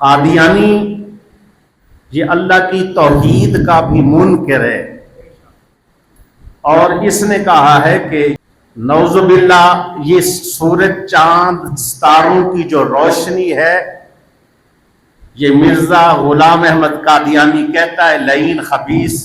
قادیانی یہ اللہ کی توحید کا بھی منکر ہے، اور اس نے کہا ہے کہ نعوذ باللہ یہ سورج چاند ستاروں کی جو روشنی ہے یہ مرزا غلام احمد قادیانی کہتا ہے لعین خبیث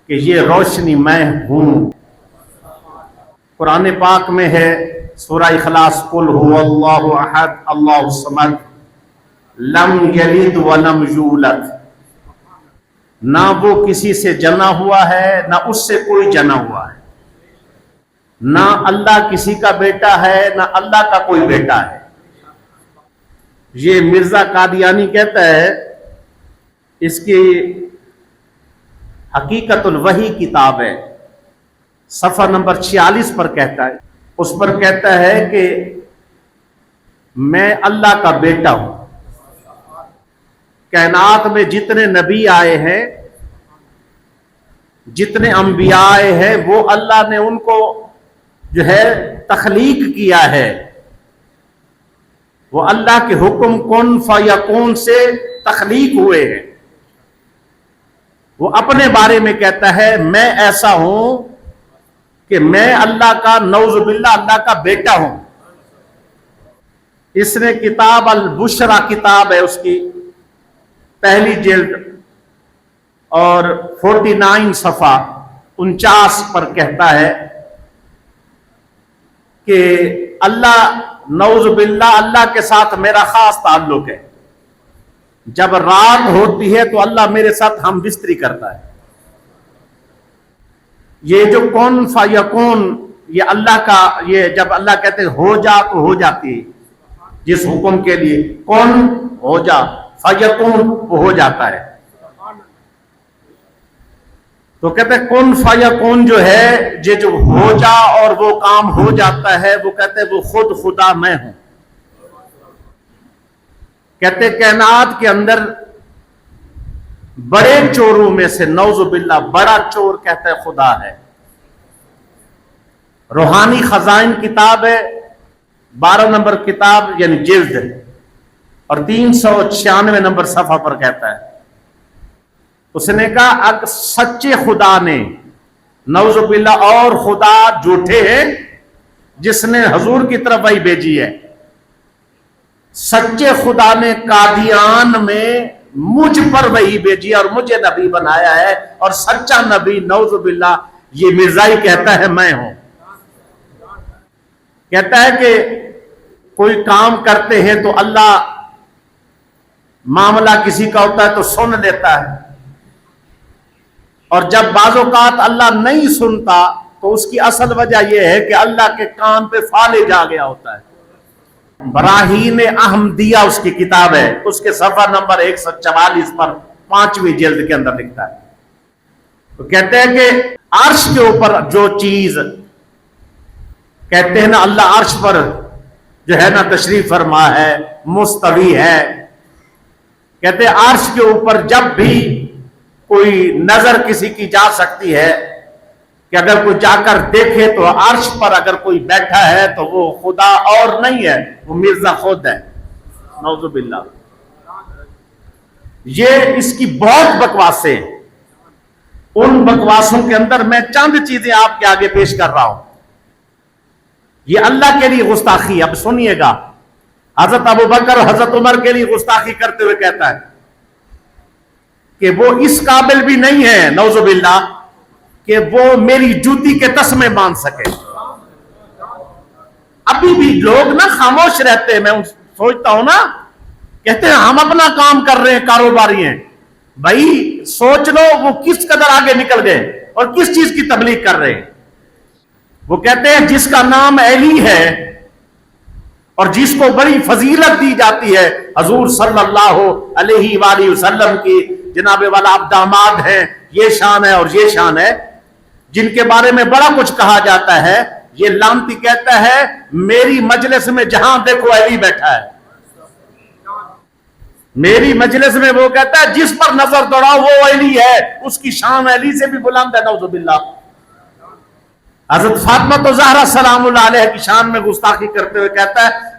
کہ یہ روشنی میں ہوں۔ قرآن پاک میں ہے سورہ اخلاص قل هو اللہ احد اللہ الصمد لم یلد ولم یولد، نہ وہ کسی سے جنا ہوا ہے نہ اس سے کوئی جنا ہوا ہے، نہ اللہ کسی کا بیٹا ہے نہ اللہ کا کوئی بیٹا ہے۔ یہ مرزا قادیانی کہتا ہے، اس کی حقیقت الوحی کتاب ہے، صفحہ نمبر 46 پر کہتا ہے، اس پر کہتا ہے کہ میں اللہ کا بیٹا ہوں۔ کائنات میں جتنے نبی آئے ہیں، جتنے انبیاء آئے ہیں، وہ اللہ نے ان کو جو ہے تخلیق کیا ہے، وہ اللہ کے حکم کن فیکون سے تخلیق ہوئے ہیں۔ وہ اپنے بارے میں کہتا ہے میں ایسا ہوں کہ میں اللہ کا نعوذ باللہ اللہ کا بیٹا ہوں۔ اس نے کتاب البشرا کتاب ہے، اس کی پہلی جلد اور 49 صفحہ 49 پر کہتا ہے کہ اللہ نعوذ باللہ اللہ کے ساتھ میرا خاص تعلق ہے، جب رات ہوتی ہے تو اللہ میرے ساتھ ہم بستری کرتا ہے۔ یہ جو کون فیکون یہ اللہ کا، یہ جب اللہ کہتے ہیں ہو جا تو ہو جاتی ہے، جس حکم کے لیے کون ہو جا فیکون وہ ہو جاتا ہے، تو کہتے ہیں کون فیکون جو ہے یہ جو ہو جا اور وہ کام ہو جاتا ہے، وہ کہتے ہیں وہ خود خدا میں ہوں۔ کہتے ہیں کائنات کے اندر بڑے چوروں میں سے نعوذ باللہ بڑا چور کہتا ہے خدا ہے۔ روحانی خزائن کتاب ہے، 12 نمبر کتاب یعنی جلد ہے، اور 396 نمبر صفحہ پر کہتا ہے، اس نے کہا اگر سچے خدا نے نعوذ باللہ اور خدا جھوٹے ہیں جس نے حضور کی طرف وحی بھیجی ہے، سچے خدا نے قادیان میں مجھ پر وحی بھیجی اور مجھے نبی بنایا ہے، اور سچا نبی نعوذ باللہ یہ مرزائی کہتا ہے میں ہوں۔ کہتا ہے کہ کوئی کام کرتے ہیں تو اللہ معاملہ کسی کا ہوتا ہے تو سن لیتا ہے، اور جب بعض اوقات اللہ نہیں سنتا تو اس کی اصل وجہ یہ ہے کہ اللہ کے کان پہ فالج آ گیا ہوتا ہے۔ براہین احمدیہ اس کی کتاب ہے، اس کے صفحہ نمبر 144 پر 5ویں جلد کے اندر لکھتا ہے، تو کہتے ہیں کہ عرش کے اوپر جو چیز کہتے ہیں نا اللہ عرش پر جو ہے نا تشریف فرما ہے، مستوی ہے، کہتے ہیں عرش کے اوپر جب بھی کوئی نظر کسی کی جا سکتی ہے کہ اگر کوئی جا کر دیکھے تو عرش پر اگر کوئی بیٹھا ہے تو وہ خدا اور نہیں ہے، وہ مرزا خود ہے، نعوذ باللہ۔ یہ اس کی بہت بکواسیں، ان بکواسوں کے اندر میں چند چیزیں آپ کے آگے پیش کر رہا ہوں۔ یہ اللہ کے لیے گستاخی، اب سنیے گا، حضرت ابوبکر اور حضرت عمر کے لیے گستاخی کرتے ہوئے کہتا ہے کہ وہ اس قابل بھی نہیں ہے نعوذ باللہ کہ وہ میری جوتی کے تسمے باندھ سکے۔ ابھی بھی لوگ نا خاموش رہتے ہیں، میں سوچتا ہوں نا، کہتے ہیں ہم اپنا کام کر رہے ہیں، کاروباری ہیں، بھائی سوچ لو وہ کس قدر آگے نکل گئے اور کس چیز کی تبلیغ کر رہے ہیں۔ وہ کہتے ہیں جس کا نام علی ہے اور جس کو بڑی فضیلت دی جاتی ہے حضور صلی اللہ علیہ وآلہ وسلم کی، جناب والا آپ داماد ہیں، یہ شان ہے اور یہ شان ہے، جن کے بارے میں بڑا کچھ کہا جاتا ہے، یہ لانتی کہتا ہے میری مجلس میں جہاں دیکھو علی بیٹھا ہے، میری مجلس میں وہ کہتا ہے جس پر نظر دوڑاؤ وہ علی ہے، اس کی شان علی سے بھی بلند ہے نعوذ باللہ۔ حضرت فاطمہ زہرا سلام اللہ علیہ کی شان میں گستاخی کرتے ہوئے کہتا ہے